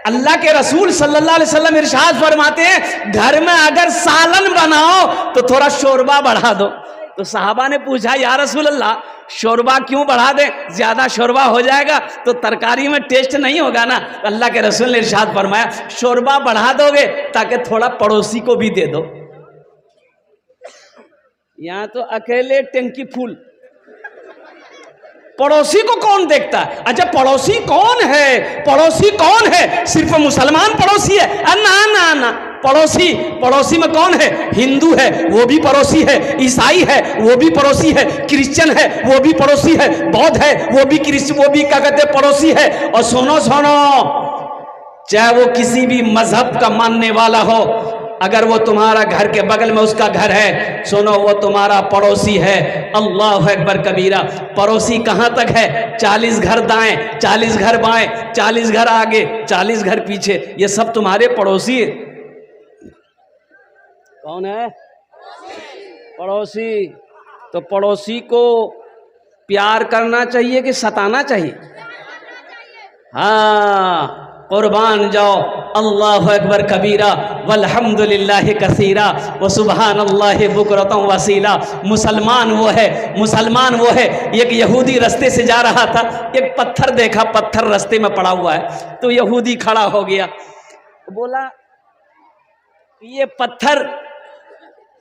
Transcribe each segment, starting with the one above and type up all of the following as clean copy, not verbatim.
अल्लाह के रसूल सल्लल्लाहु अलैहि वसल्लम इरशाद फरमाते हैं घर में अगर सालन बनाओ तो थोड़ा शोरबा बढ़ा दो। तो साहबा ने पूछा या रसूल अल्लाह शोरबा क्यों बढ़ा दे, ज्यादा शोरबा हो जाएगा तो तरकारी में टेस्ट नहीं होगा ना। तो अल्लाह के रसूल ने इरशाद फरमाया शोरबा बढ़ा दोगे ताकि थोड़ा पड़ोसी को भी दे दो। यहाँ तो अकेले टंकी फूल, पड़ोसी को कौन देखता है? अच्छा पड़ोसी कौन है? पड़ोसी कौन है? सिर्फ मुसलमान पड़ोसी है? ना ना ना, पड़ोसी में कौन है? हिंदू है वो भी पड़ोसी है, ईसाई है वो भी पड़ोसी है, क्रिश्चियन है वो भी पड़ोसी है, बौद्ध है वो भी क्या कहते हैं पड़ोसी है। और सुनो चाहे वो किसी भी मजहब का मानने वाला हो, अगर वो तुम्हारा घर के बगल में उसका घर है, सुनो वो तुम्हारा पड़ोसी है। अल्लाह अकबर कबीरा। पड़ोसी कहां तक है? 40 घर दाएं, 40 घर बाएं, 40 घर आगे, 40 घर पीछे, ये सब तुम्हारे पड़ोसी। कौन है? पड़ोसी। तो पड़ोसी को प्यार करना चाहिए कि सताना चाहिए? हाँ, कुर्बान जाओ। अल्लाह अकबर कबीरा वल्हम्दुलिल्लाहि कसीरा व सुबहानल्लाहि बुकरतम वसीला। मुसलमान वो है। एक यहूदी रास्ते से जा रहा था, एक पत्थर देखा, पत्थर रास्ते में पड़ा हुआ है, तो यहूदी खड़ा हो गया, बोला ये पत्थर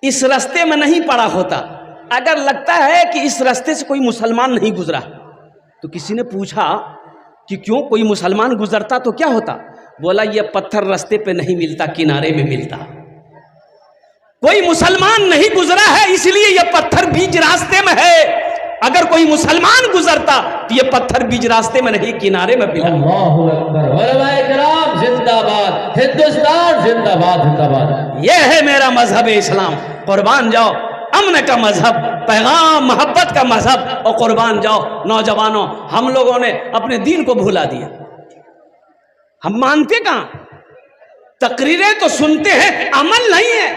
इस रास्ते में नहीं पड़ा होता, अगर लगता है कि इस रास्ते से कोई मुसलमान नहीं गुजरा। तो किसी ने पूछा कि क्यों, कोई मुसलमान गुजरता तो क्या होता? बोला ये पत्थर रास्ते पे नहीं मिलता, किनारे में मिलता। कोई मुसलमान नहीं गुजरा है इसलिए ये पत्थर बीच रास्ते में है। अगर कोई मुसलमान गुजरता तो ये पत्थर बीच रास्ते में नहीं, किनारे में मिला। अल्लाहु अकबर। उलमाए-ए-किराम जिंदाबाद, हिंदुस्तान जिंदाबाद, जिंदाबाद। ये है मेरा मजहब इस्लाम। कुर्बान जाओ, अमन का मजहब, पैगाम मोहब्बत का मजहब, और कुर्बान जाओ नौजवानों, हम लोगों ने अपने दीन को भुला दिया। हम मानते कहां? तकरीरें तो सुनते हैं, अमल नहीं है,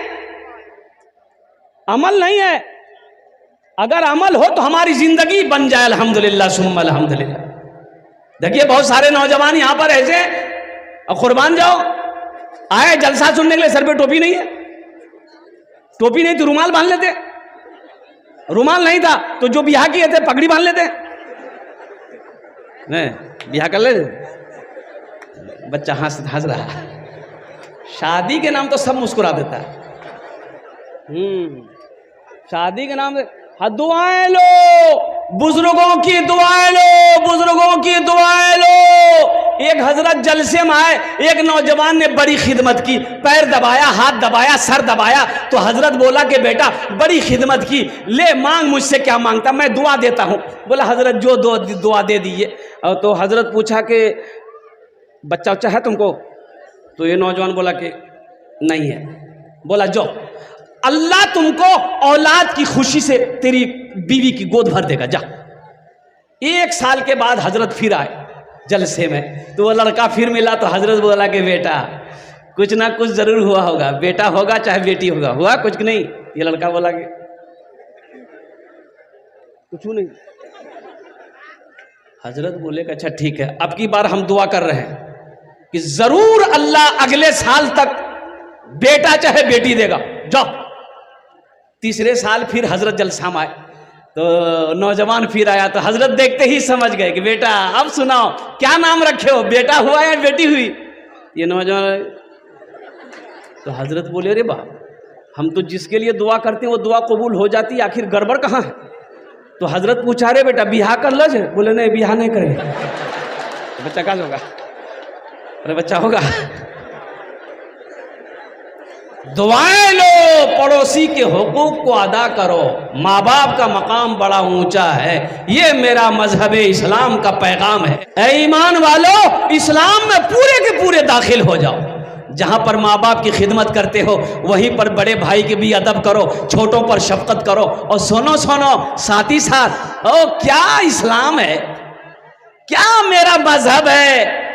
अमल नहीं है। अगर अमल हो तो हमारी जिंदगी बन जाए। अल्हम्दुलिल्लाह सुम्मा अल्हम्दुलिल्लाह। देखिए बहुत सारे नौजवान यहां पर ऐसे, और कुर्बान जाओ आए जलसा सुनने के लिए, सर पे टोपी नहीं है, टोपी नहीं तो रुमाल बांध लेते, रुमाल नहीं था तो जो ब्याह किए थे पगड़ी बांध लेते, नहीं ब्याह कर लेते। बच्चा हंस रहा, शादी के नाम तो सब मुस्कुरा देता है। शादी के नाम से दुआएं लो, बुजुर्गों की दुआएं लो, बुजुर्गों की दुआएं लो। एक हजरत जलसे में आए, एक नौजवान ने बड़ी खिदमत की, पैर दबाया, हाथ दबाया, सर दबाया, तो हजरत बोला कि बेटा बड़ी खिदमत की, ले मांग मुझसे क्या मांगता, मैं दुआ देता हूँ। बोला हजरत जो दुआ दे दीजिए। तो हजरत पूछा कि बच्चा उच्चा है तुमको? तो ये नौजवान बोला कि नहीं है। बोला जो अल्लाह तुमको औलाद की खुशी से तेरी बीवी की गोद भर देगा, जा। 1 साल के बाद हजरत फिर आए जलसे में, तो वो लड़का फिर मिला, तो हजरत बोला कि बेटा कुछ ना कुछ जरूर हुआ होगा, बेटा होगा चाहे बेटी होगा, हुआ कुछ नहीं? ये लड़का बोला कि कुछ नहीं। हजरत बोले कि अच्छा ठीक है, अब की बार हम दुआ कर रहे हैं कि जरूर अल्लाह अगले साल तक बेटा चाहे बेटी देगा, जाओ। 3रे साल फिर हजरत जलसा में आए, तो नौजवान फिर आया, तो हजरत देखते ही समझ गए कि बेटा अब सुनाओ क्या नाम रखे हो, बेटा हुआ या बेटी हुई? ये नौजवान, तो हजरत बोले अरे बाप, हम तो जिसके लिए दुआ करते हैं वो दुआ कबूल हो जाती है, आखिर गड़बड़ कहाँ है? तो हजरत पूछा रे बेटा बियाह कर लो जे? बोले नहीं बियाह नहीं करेंगे। तो बच्चा कहाँ होगा? अरे बच्चा होगा। दुआएं लो, पड़ोसी के हुकूक को अदा करो, माँ बाप का मकाम बड़ा ऊंचा है, ये मेरा मजहब इस्लाम का पैगाम है। ऐ ईमान वालों, इस्लाम में पूरे के पूरे दाखिल हो जाओ। जहां पर माँ बाप की खिदमत करते हो वहीं पर बड़े भाई के भी अदब करो, छोटों पर शफकत करो। और सुनो साथ ही साथ, ओ क्या इस्लाम है, क्या मेरा मजहब है,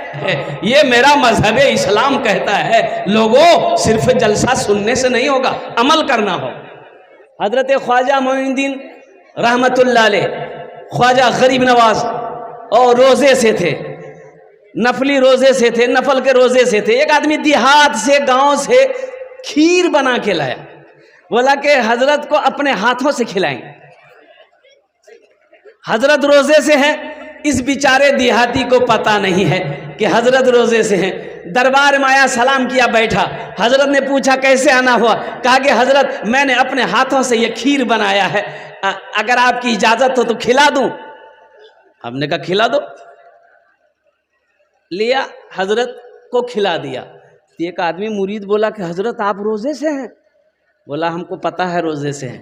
ये मेरा मजहब इस्लाम कहता है लोगों सिर्फ जलसा सुनने से नहीं होगा, अमल करना हो। हजरत ख्वाजा मोइनुद्दीन रहमतुल्लाह अलैह, ख्वाजा गरीब नवाज, और रोजे से थे, नफली रोजे से थे, नफल के रोजे से थे। एक आदमी देहात से, गांव से खीर बना के लाया, बोला कि हजरत को अपने हाथों से खिलाएंगे। हजरत रोजे से हैं, इस बेचारे देहाती को पता नहीं है कि हजरत रोजे से हैं। दरबार में आया, सलाम किया, बैठा। हजरत ने पूछा कैसे आना हुआ? कहा कि हजरत मैंने अपने हाथों से ये खीर बनाया है, अगर आपकी इजाजत हो तो खिला दूं। हमने कहा खिला दो। लिया, हजरत को खिला दिया। एक आदमी मुरीद बोला कि हजरत आप रोजे से हैं? बोला हमको पता है रोजे से हैं,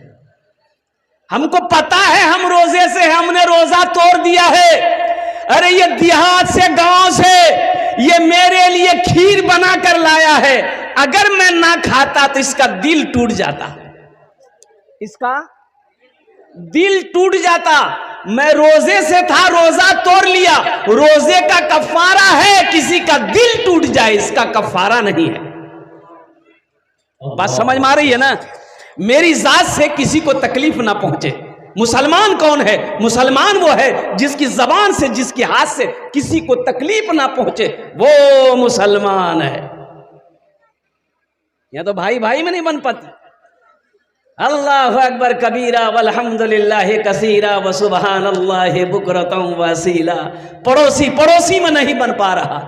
हमको पता है हम रोजे से हैं, हमने रोजा तोड़ दिया है। अरे ये देहात से, गांव से ये मेरे लिए खीर बना कर लाया है, अगर मैं ना खाता तो इसका दिल टूट जाता, इसका दिल टूट जाता। मैं रोजे से था, रोजा तोड़ लिया, रोजे का कफारा है किसी का दिल टूट जाए, इसका कफारा नहीं है। बात समझ में आ रही है ना? मेरी जात से किसी को तकलीफ ना पहुंचे। मुसलमान कौन है? मुसलमान वो है जिसकी जबान से, जिसके हाथ से किसी को तकलीफ ना पहुंचे, वो मुसलमान है। या तो भाई भाई में नहीं बन पाती। अल्लाहु अकबर कबीरा वल्हम्दुलिल्लाहि कसीरा व सुबहानल्लाहि बुकरतम वसीला। पड़ोसी पड़ोसी में नहीं बन पा रहा।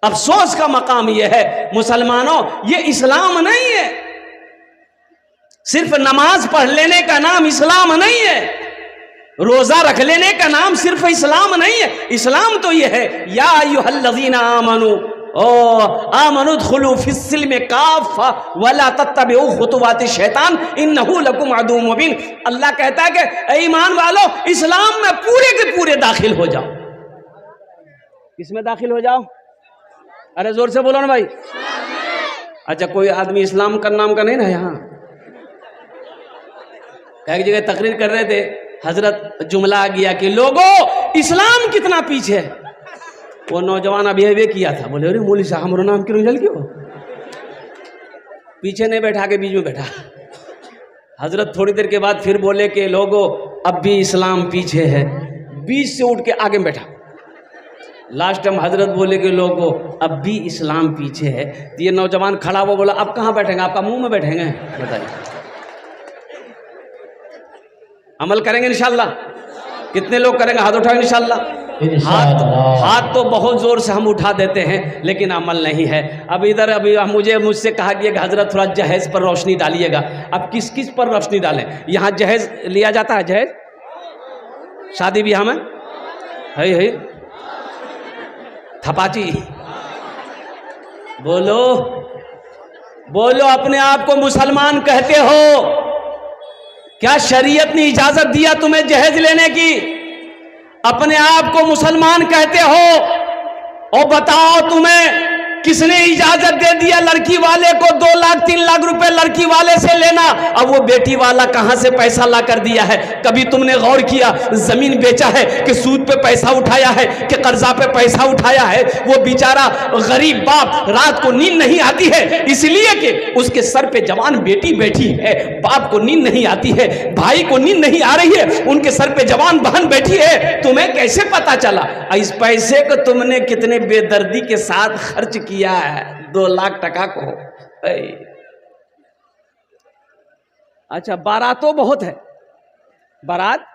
अफसोस का मकाम यह है मुसलमानों, ये इस्लाम नहीं है। सिर्फ नमाज पढ़ लेने का नाम इस्लाम नहीं है, रोजा रख लेने का नाम सिर्फ इस्लाम नहीं है। इस्लाम तो यह है या अय्युहल्लज़ीना आमनू आमनुदखुलू फिस्सिल्म काफ़ा वला तत्तबिउ खुतुवाति शैतान इन्नहु लकुम अदुव्वुम मुबीन। अल्लाह कहता है कि ऐ ईमान वालों, इस्लाम में पूरे के पूरे दाखिल हो जाओ। किसमें दाखिल हो जाओ? अरे जोर से बोलो ना भाई। अच्छा, कोई आदमी इस्लाम का नाम का नहीं ना यहाँ? एक जगह तकरीर कर रहे थे, हजरत जुमला आ गया कि लोगों इस्लाम कितना पीछे है। वो नौजवान अभी वे किया था, बोले अरे मौलवी साहब हमारा नाम क्यों जल क्यों? पीछे नहीं बैठा के बीच में बैठा। हजरत थोड़ी देर के बाद फिर बोले कि लोगों अब भी इस्लाम पीछे है, बीच से उठ के आगे बैठा। लास्ट टाइम हजरत बोले कि लोगों अब भी इस्लाम पीछे है। तो ये नौजवान खड़ा हुआ बोला अब कहाँ बैठेंगे? आपका मुंह में बैठेंगे? बताइए। अमल करेंगे इंशाल्लाह? कितने लोग करेंगे? हाथ उठाओ इंशाल्लाह। हाथ तो बहुत जोर से हम उठा देते हैं लेकिन अमल नहीं है। अब इधर अभी मुझसे कहा गया कि हजरत थोड़ा जहेज पर रोशनी डालिएगा। अब किस किस पर रोशनी डालें? यहाँ जहेज लिया जाता है, जहेज शादी ब्याह में है थपाची। बोलो बोलो, अपने आप को मुसलमान कहते हो? क्या शरीयत ने इजाजत दिया तुम्हें जहेज लेने की? अपने आप को मुसलमान कहते हो? और बताओ तुम्हें किसने इजाजत दे दिया लड़की वाले को 2 लाख 3 लाख रुपए लड़की वाले से लेना? अब वो बेटी वाला कहां से पैसा ला कर दिया है? कभी तुमने गौर किया? जमीन बेचा है कि सूद पे पैसा उठाया है कि कर्जा पे पैसा उठाया है? वो बेचारा गरीब बाप, रात को नींद नहीं आती है इसलिए कि उसके सर पे जवान बेटी बैठी है। बाप को नींद नहीं आती है, भाई को नींद नहीं आ रही है, उनके सर पे जवान बहन बैठी है। तुम्हें कैसे पता चला? इस पैसे को तुमने कितने बेदर्दी के साथ खर्च किया है, 2 लाख टका को। अच्छा, बारातों बहुत है। बारात,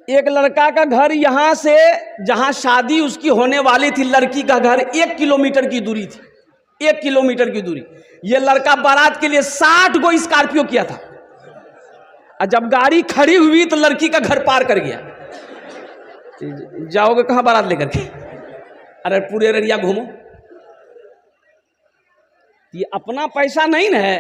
एक लड़का का घर यहां से जहां शादी उसकी होने वाली थी, लड़की का घर 1 किलोमीटर की दूरी थी। 1 किलोमीटर की दूरी। यह लड़का बारात के लिए 60 गो स्कॉर्पियो किया था। और जब गाड़ी खड़ी हुई तो लड़की का घर पार कर गया। जाओगे कहां बारात लेकर के? अरे पूरे एरिया घूमो। ये अपना पैसा नहीं ना है।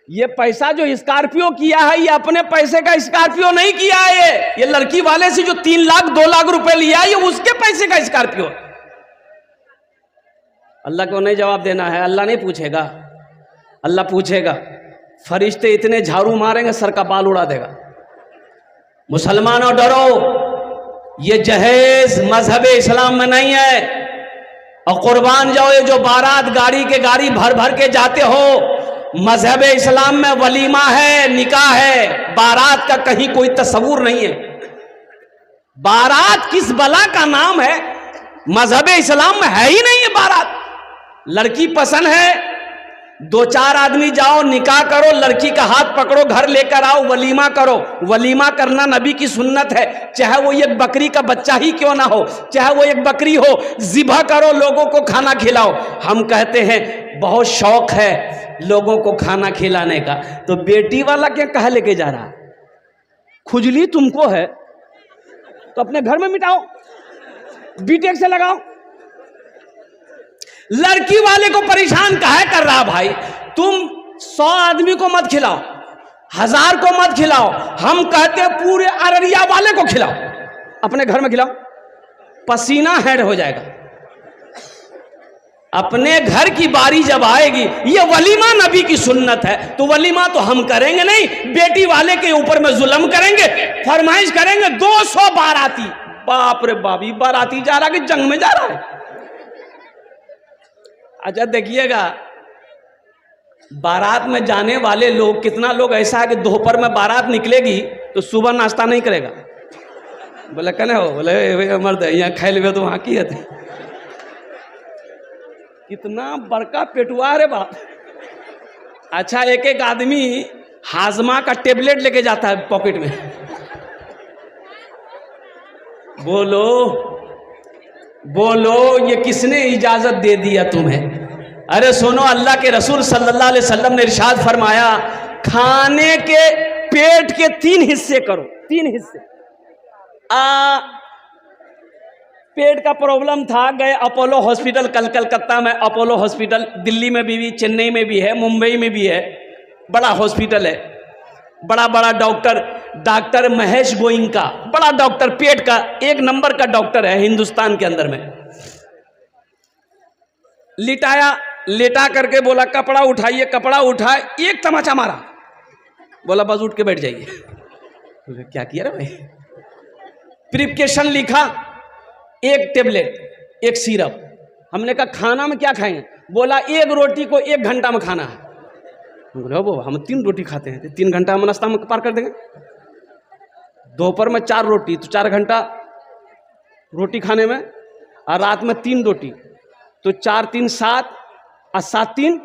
ये पैसा जो स्कॉर्पियो किया है, ये अपने पैसे का स्कॉर्पियो नहीं किया है। ये लड़की वाले से जो 3 लाख 2 लाख रुपए लिया है, ये उसके पैसे का स्कॉर्पियो। अल्लाह को नहीं जवाब देना है, अल्लाह नहीं पूछेगा। अल्लाह पूछेगा, फरिश्ते इतने झाड़ू मारेंगे सर का बाल उड़ा देगा। मुसलमानों डरो, ये जहेज मजहब इस्लाम में नहीं है। और कुर्बान जाओ, ये जो बारात गाड़ी के गाड़ी भर भर के जाते हो, मजहब इस्लाम में वलीमा है, निकाह है। बारात का कहीं कोई तस्वुर नहीं है। बारात किस बला का नाम है? मजहब इस्लाम में है ही नहीं ये बारात। लड़की पसंद है, 2-4 आदमी जाओ, निकाह करो, लड़की का हाथ पकड़ो, घर लेकर आओ, वलीमा करो। वलीमा करना नबी की सुन्नत है, चाहे वो एक बकरी का बच्चा ही क्यों ना हो, चाहे वो एक बकरी हो, ज़िबह करो, लोगों को खाना खिलाओ। हम कहते हैं बहुत शौक है लोगों को खाना खिलाने का, तो बेटी वाला क्या कहा लेके जा रहा? खुजली तुमको है तो अपने घर में मिटाओ, बीटेक से लगाओ। लड़की वाले को परेशान काहे कर रहा भाई? तुम 100 आदमी को मत खिलाओ, 1000 को मत खिलाओ, हम कहते हैं पूरे अररिया वाले को खिलाओ, अपने घर में खिलाओ, पसीना हेड हो जाएगा। अपने घर की बारी जब आएगी, ये वलीमा नबी की सुन्नत है, तो वलीमा तो हम करेंगे नहीं, बेटी वाले के ऊपर में जुल्म करेंगे, फरमाइश करेंगे। 200 बाराती, बाप रे बाप, ये बाराती जा रहा कि जंग में जा रहा है? अच्छा देखिएगा, बारात में जाने वाले लोग, कितना लोग ऐसा है कि दोपहर में बारात निकलेगी तो सुबह नाश्ता नहीं करेगा। बोले कने हो? बोले मर्द यहाँ खाए ले तो वहाँ की है। कितना बड़का पेटुआ रे बाप। अच्छा, एक एक आदमी हाजमा का टेबलेट लेके जाता है पॉकेट में। बोलो बोलो, ये किसने इजाजत दे दिया तुम्हें? अरे सुनो, अल्लाह के रसूल सल्लल्लाहु अलैहि वसल्लम ने इरशाद फरमाया, खाने के पेट के 3 हिस्से करो, 3 हिस्से। पेट का प्रॉब्लम था, गए अपोलो हॉस्पिटल, कलकत्ता में अपोलो हॉस्पिटल, दिल्ली में भी, चेन्नई में भी है, मुंबई में भी है, बड़ा हॉस्पिटल है, बड़ा बड़ा डॉक्टर महेश गोइंका, बड़ा डॉक्टर, पेट का 1 नंबर का डॉक्टर है हिंदुस्तान के अंदर में। लेटा करके बोला कपड़ा उठाइए, कपड़ा उठाए, एक तमाचा मारा, बोला बस उठ के बैठ जाइए। बोले क्या किया रे भाई? प्रिस्क्रिप्शन लिखा, 1 टेबलेट, 1 सिरप। हमने कहा खाना में क्या खाएंगे? बोला 1 रोटी को 1 घंटा में खाना है। बोले वो हम 3 रोटी खाते हैं, 3 घंटा हम नाश्ता में पार कर देंगे। दोपहर में 4 रोटी, तो 4 घंटा रोटी खाने में, और रात में 3 रोटी, तो 4 3 7 और 7 3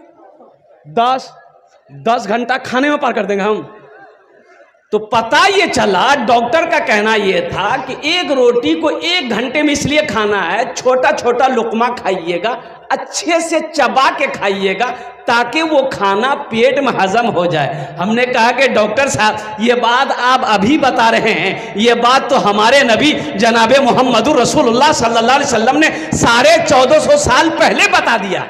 10 घंटा खाने में पार कर देंगे हम। तो पता ये चला, डॉक्टर का कहना ये था कि 1 रोटी को 1 घंटे में इसलिए खाना है, छोटा छोटा लुकमा खाइएगा, अच्छे से चबा के खाइएगा, ताकि वो खाना पेट में हजम हो जाए। हमने कहा कि डॉक्टर साहब, ये बात आप अभी बता रहे हैं, ये बात तो हमारे नबी जनाबे मोहम्मदुर रसूलुल्लाह सल्लल्लाहु अलैहि वसल्लम ने 1450 साल पहले बता दिया।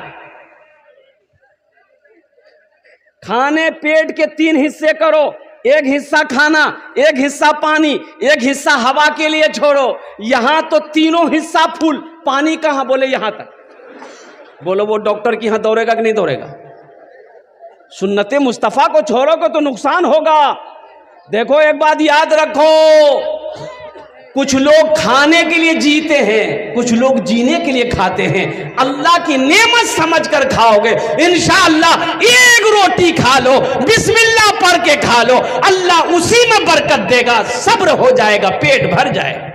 खाने पेट के 3 हिस्से करो, 1 हिस्सा खाना, 1 हिस्सा पानी, 1 हिस्सा हवा के लिए छोड़ो। यहां तो तीनों हिस्सा फुल, पानी कहां? बोले यहां तक। बोलो वो डॉक्टर की यहां दौड़ेगा कि नहीं दौड़ेगा? सुन्नते मुस्तफा को छोड़ोगे तो नुकसान होगा। देखो एक बात याद रखो, कुछ लोग खाने के लिए जीते हैं, कुछ लोग जीने के लिए खाते हैं। अल्लाह की नेमत समझकर खाओगे, इंशाअल्लाह 1 रोटी खा लो, बिस्मिल्लाह पढ़ के खा लो, अल्लाह उसी में बरकत देगा, सब्र हो जाएगा, पेट भर जाएगा।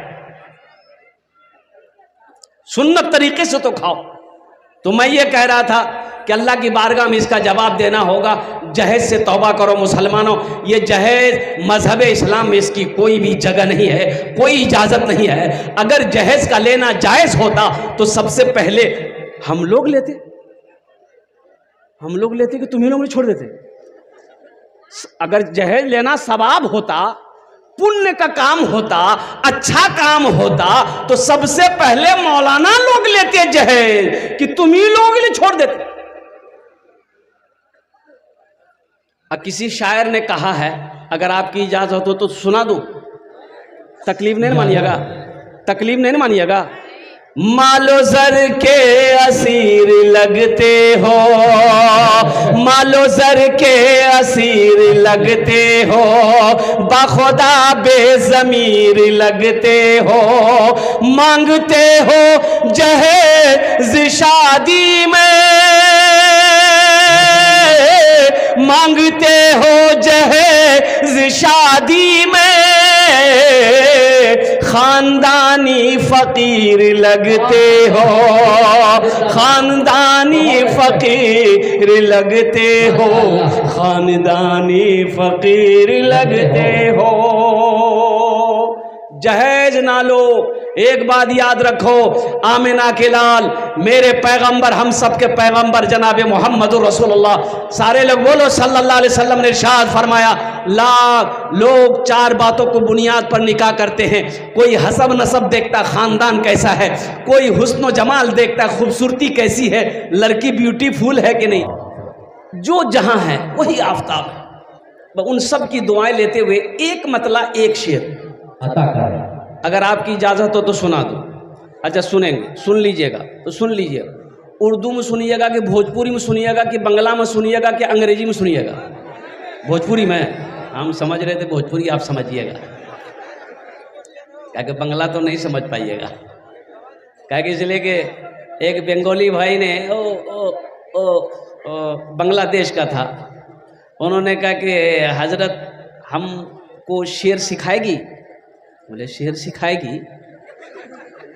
सुन्नत तरीके से तो खाओ। तो मैं ये कह रहा था कि अल्लाह की बारगाह में इसका जवाब देना होगा। जहेज से तौबा करो मुसलमानों, ये जहेज मजहब इस्लाम में इसकी कोई भी जगह नहीं है, कोई इजाज़त नहीं है। अगर जहेज का लेना जायज़ होता तो सबसे पहले हम लोग लेते कि तुम्ही लोग छोड़ देते। अगर जहेज लेना सवाब होता, पुण्य का काम होता, अच्छा काम होता, तो सबसे पहले मौलाना लोग लेते जहेज, कि तुम ही लोग ले छोड़ देते। अब किसी शायर ने कहा है, अगर आपकी इजाजत हो तो सुना दूं, तकलीफ नहीं मानिएगा, तकलीफ नहीं मानिएगा। मालो जर के असीर लगते हो, मालो जर के असीर लगते हो, बाखुदा बेज़मीर लगते हो, मांगते हो जहेज शादी में, मांगते हो जहेज शादी में, खानदानी फकीर लगते हो, खानदानी फकीर लगते हो, खानदानी फकीर लगते हो। जहेज ना लो, एक बात याद रखो, आमिना के लाल मेरे पैगंबर, हम सब के पैगंबर जनाब मोहम्मद रसूलुल्लाह, सारे लोग बोलो सल्लल्लाहु अलैहि वसल्लम ने इरशाद फरमाया, लोग चार बातों को बुनियाद पर निकाह करते हैं। कोई हसब नसब देखता, खानदान कैसा है, कोई हुस्न जमाल देखता, खूबसूरती कैसी है, लड़की ब्यूटीफुल है कि नहीं, जो जहां है वही आफताब है। उन सब की दुआएं लेते हुए एक मतला एक शेर अता कर। अगर आपकी इजाज़त हो तो सुना दो। अच्छा सुनेंगे, सुन लीजिएगा तो सुन लीजिएगा। उर्दू में सुनिएगा कि भोजपुरी में सुनिएगा कि बंगला में सुनिएगा कि अंग्रेजी में सुनिएगा। भोजपुरी में हम समझ रहे थे, भोजपुरी आप समझिएगा, क्या कि बंगला तो नहीं समझ पाइएगा। क्या कि इसलिए कि एक बंगाली भाई ने बांग्लादेश का था, उन्होंने कहा कि हजरत हमको शेर सिखाएगी। बोले शेर सिखाएगी,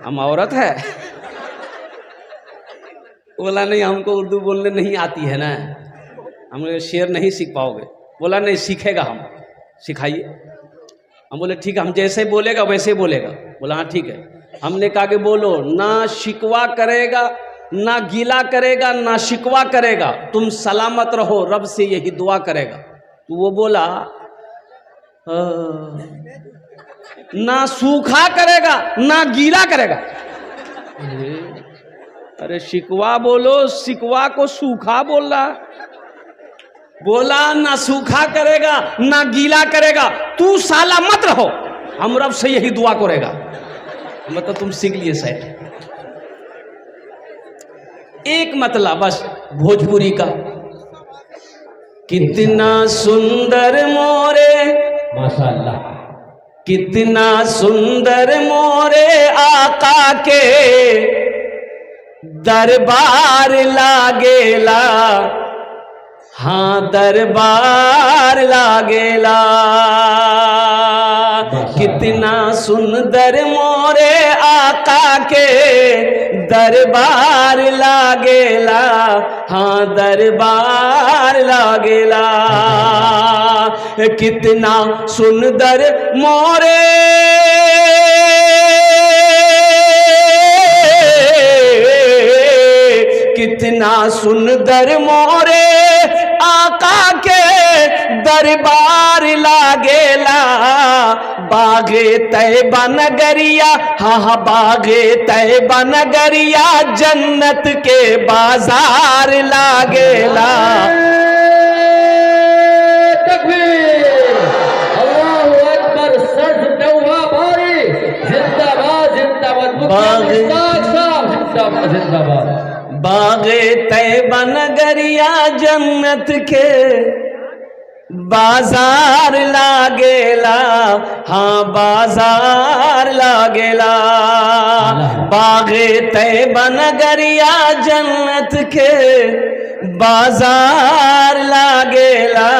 हम औरत है। बोला नहीं, हमको उर्दू बोलने नहीं आती है ना, हम शेर नहीं सीख पाओगे। बोला नहीं सीखेगा, हम सिखाइए। हम बोले ठीक है, हम जैसे बोलेगा वैसे बोलेगा। बोला हाँ ठीक है। हमने कहा कि बोलो, ना शिकवा करेगा, ना गीला करेगा, ना शिकवा करेगा, तुम सलामत रहो, रब से यही दुआ करेगा। तो वो बोला ना सूखा करेगा ना गीला करेगा। अरे शिकवा बोलो, शिकवा को सूखा बोल रहा। बोला ना सूखा करेगा ना गीला करेगा, तू साला मत रहो, हम रब से यही दुआ करेगा। मतलब तुम सीख लिए शायद एक मतलब बस भोजपुरी का। कितना सुंदर मोरे, माशाअल्लाह, कितना सुंदर मोरे आका के दरबार लागेला, हाँ दरबार लागेला। कितना सुंदर मोरे आका के दरबार लागेला, हाँ दरबार लागेला। कितना सुंदर मोरे कितना सुंदर मोरे आका के दरबार लागेला। बागे तैबा नगरिया, हाँ बागे तैबा नगरिया, जन्नत के बाजार लागेला। बागे तैबा नगरिया, जन्नत के बाजार लागेला, हाँ बाजार लागेला। बागे तैबा नगरिया, जन्नत के बाजार लागेला,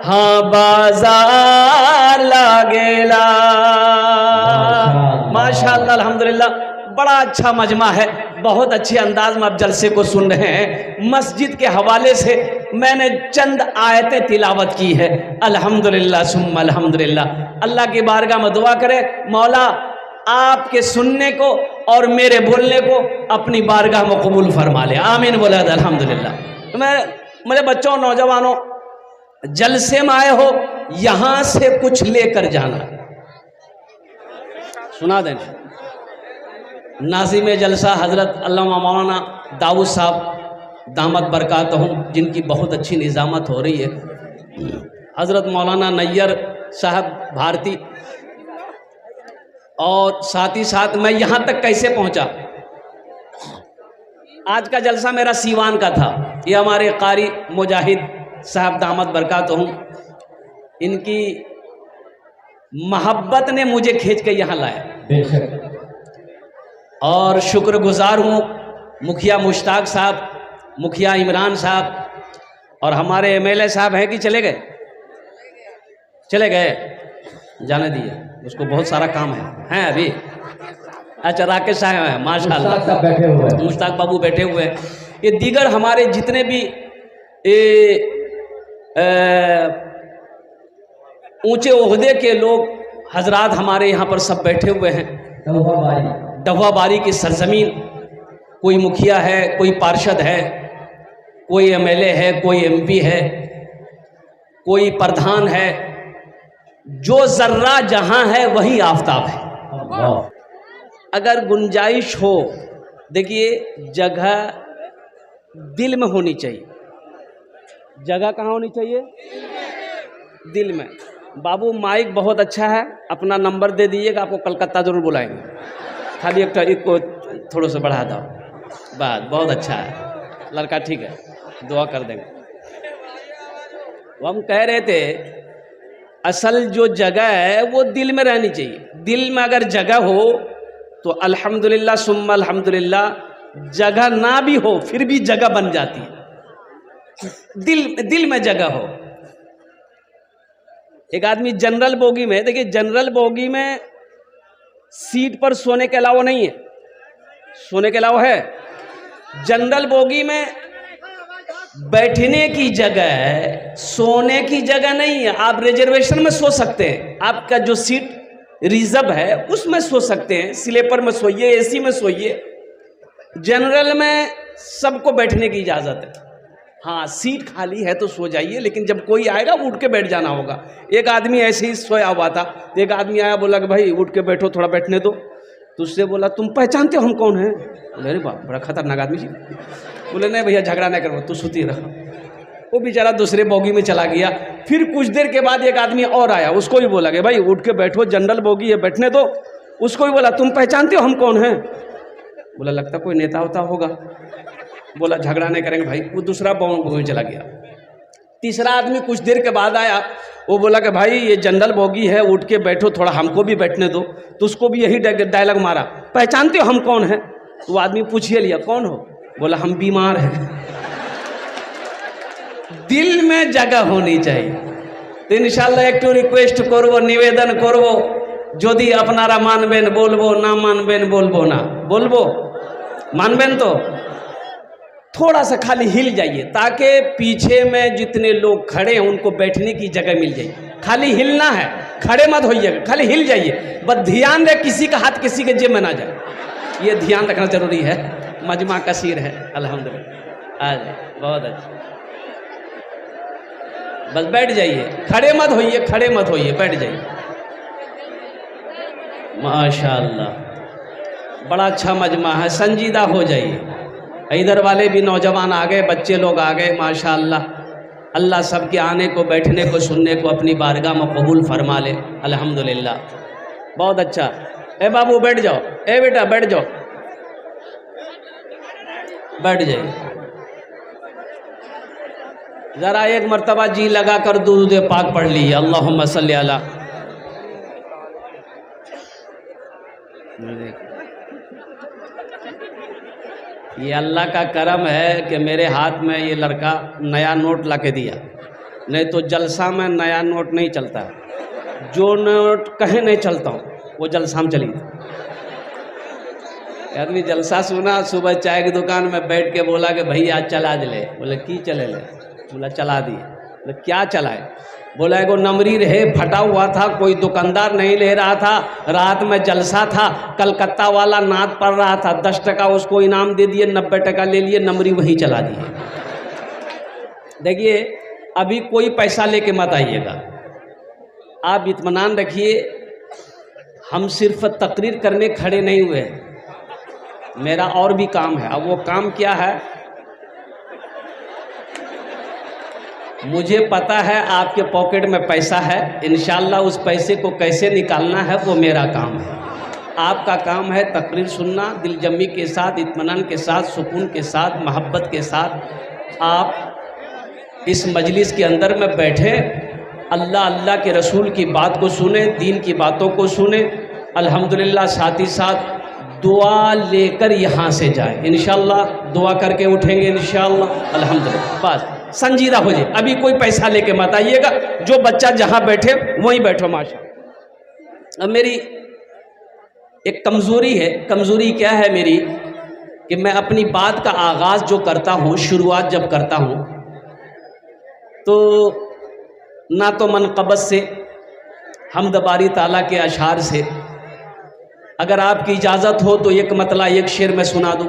हाँ बाजार लागेला। माशाअल्लाह अल्हम्दुलिल्लाह, बड़ा अच्छा मजमा है, बहुत अच्छे अंदाज में आप जलसे को सुन रहे हैं। मस्जिद के हवाले से मैंने चंद आयतें तिलावत की है। अल्हम्दुलिल्लाह सुम्मा अल्हम्दुलिल्लाह। अल्लाह की बारगाह में दुआ करें, मौला आपके सुनने को और मेरे बोलने को अपनी बारगाह में कबूल फरमा ले, आमीन बोला अल्हम्दुलिल्लाह। मेरे बच्चों, नौजवानों, जलसे में आए हो, यहां से कुछ लेकर जाना। सुना दें नाज़िम जलसा हज़रत अल्लामा मौलाना दाऊद साहब दामद बरकातहू, जिनकी बहुत अच्छी निज़ामत हो रही है। हज़रत मौलाना नैयर साहब भारती, और साथ ही साथ मैं यहाँ तक कैसे पहुँचा। आज का जलसा मेरा सीवान का था। ये हमारे कारी मुजाहिद साहब दामद बरकातहू, इनकी मोहब्बत ने मुझे खींच के यहाँ लाया। बेशक। और शुक्रगुजार हूँ मुखिया मुश्ताक साहब, मुखिया इमरान साहब, और हमारे एमएलए साहब हैं कि चले गए? चले गए, जाने दिए। उसको बहुत सारा काम है अभी। अच्छा राकेश आए हैं माशाल्लाह, मुश्ताक साहब बैठे हुए हैं। मुश्ताक बाबू बैठे हुए हैं। ये दीगर हमारे जितने भी ऊंचे ओहदे के लोग हजरात हमारे यहाँ पर सब बैठे हुए हैं। डहुआ बारी की सरजमीन, कोई मुखिया है, कोई पार्षद है, कोई एमएलए है, कोई एमपी है, कोई प्रधान है, जो जर्रा जहां है वही आफताब है। अगर गुंजाइश हो, देखिए जगह दिल में होनी चाहिए। जगह कहाँ होनी चाहिए? दिल में। बाबू माइक बहुत अच्छा है, अपना नंबर दे दीजिएगा, आपको कलकत्ता जरूर बुलाएंगे। खाली एक को थोड़ा सा बढ़ा दो, बात बहुत अच्छा है, लड़का ठीक है, दुआ कर देंगे। वो हम कह रहे थे असल जो जगह है वो दिल में रहनी चाहिए। दिल में अगर जगह हो तो अल्हम्दुलिल्लाह सुम्मा अल्हम्दुलिल्लाह, जगह ना भी हो फिर भी जगह बन जाती है। दिल में जगह हो। एक आदमी जनरल बोगी में, देखिए जनरल बोगी में सीट पर सोने के अलावा नहीं है, सोने के अलावा है। जनरल बोगी में बैठने की जगह है, सोने की जगह नहीं है। आप रिजर्वेशन में सो सकते हैं, आपका जो सीट रिजर्व है उसमें सो सकते हैं, स्लीपर में सोइए, एसी में सोइए। जनरल में सबको बैठने की इजाज़त है। हाँ सीट खाली है तो सो जाइए, लेकिन जब कोई आएगा उठ के बैठ जाना होगा। एक आदमी ऐसे ही सोया हुआ था, एक आदमी आया, बोला कि भाई उठ के बैठो, थोड़ा बैठने दो। तो उससे बोला तुम पहचानते हो हम कौन हैं? बोले अरे बाप बड़ा खतरनाक आदमी जी। बोले नहीं भैया झगड़ा नहीं करो, तू सुती रहो। वो बेचारा दूसरे बोगी में चला गया। फिर कुछ देर के बाद एक आदमी और आया, उसको भी बोला कि भाई उठ के बैठो, जनरल बोगी है बैठने दो। उसको भी बोला तुम पहचानते हो हम कौन हैं? बोला लगता कोई नेता होता होगा। बोला झगड़ा नहीं करेंगे भाई, वो दूसरा बोगी में चला गया। तीसरा आदमी कुछ देर के बाद आया, वो बोला कि भाई ये जनरल बोगी है, उठ के बैठो, थोड़ा हमको भी बैठने दो। तो उसको भी यही डायलॉग मारा, पहचानते हो हम कौन हैं? तो वो आदमी पूछिए लिया कौन हो? बोला हम बीमार हैं। दिल में जगह होनी चाहिए। तो इंशाल्लाह एक रिक्वेस्ट करबो, निवेदन करबो, যদি আপনারা মানবেন বলবো, না মানবেন বলবो ना, बोलबो मानबेन तो थोड़ा सा खाली हिल जाइए, ताकि पीछे में जितने लोग खड़े हैं उनको बैठने की जगह मिल जाए। खाली हिलना है, खड़े मत होइएगा, खाली हिल जाइए। बस ध्यान रहे किसी का हाथ किसी के जेब में ना जाए, ये ध्यान रखना जरूरी है। मजमा कसीर है अल्हम्दुलिल्लाह। आज बहुत अच्छा, बस बैठ जाइए, खड़े मत होइए, खड़े मत होइए, बैठ जाइए। माशाअल्लाह बड़ा अच्छा मजमा है, संजीदा हो जाइए। इधर वाले भी नौजवान आ गए, बच्चे लोग आ गए, माशाअल्लाह। अल्लाह सबके आने को, बैठने को, सुनने को अपनी बारगाह में कबूल फरमा ले, अल्हम्दुलिल्लाह। बहुत अच्छा। ए बाबू बैठ जाओ, ए बेटा बैठ जाओ, बैठ जाइए। ज़रा एक मर्तबा जी लगा कर दुरूद पाक पढ़ लीजिए, अल्लाहुम्मा सल्ली अला। ये अल्लाह का करम है कि मेरे हाथ में ये लड़का नया नोट ला के दिया, नहीं तो जलसा में नया नोट नहीं चलता। जो नोट कहीं नहीं चलता हूँ वो जलसा में चली। आदमी जलसा सुना, सुबह चाय की दुकान में बैठ के बोला कि भैया चला दिले। बोले की चले ले? बोला चला दिए। बोले क्या चलाए? बोला एगो नमरी रहे फटा हुआ था, कोई दुकानदार नहीं ले रहा था, रात में जलसा था, कलकत्ता वाला नाद पड़ रहा था, 10 टका उसको इनाम दे दिए, 90 टका ले लिए, नमरी वहीं चला दिए। देखिए अभी कोई पैसा लेके मत आइएगा, आप इत्मीनान रखिए। हम सिर्फ तकरीर करने खड़े नहीं हुए हैं, मेरा और भी काम है। अब वो काम क्या है मुझे पता है। आपके पॉकेट में पैसा है, इंशाल्लाह उस पैसे को कैसे निकालना है वो मेरा काम है। आपका काम है तकरीर सुनना, दिलजमी के साथ, इत्मीनान के साथ, सुकून के साथ, मोहब्बत के साथ। आप इस मजलिस के अंदर में बैठे, अल्लाह अल्लाह के रसूल की बात को सुने, दीन की बातों को सुने, अल्हम्दुलिल्लाह। साथ ही साथ दुआ लेकर यहाँ से जाए, इंशाल्लाह दुआ करके उठेंगे इंशाल्लाह, अल्हम्दुलिल्लाह। बस संजीदा हो जाए, अभी कोई पैसा लेके मत आइएगा। जो बच्चा जहाँ बैठे वहीं बैठो, माशा। अब मेरी एक कमज़ोरी है। कमज़ोरी क्या है मेरी कि मैं अपनी बात का आगाज़ जो करता हूँ, शुरुआत जब करता हूँ, तो ना तो मनक़बत से, हम्द बारी ताला के अशार से, अगर आपकी इजाज़त हो तो एक मतला एक शेर मैं सुना दूँ।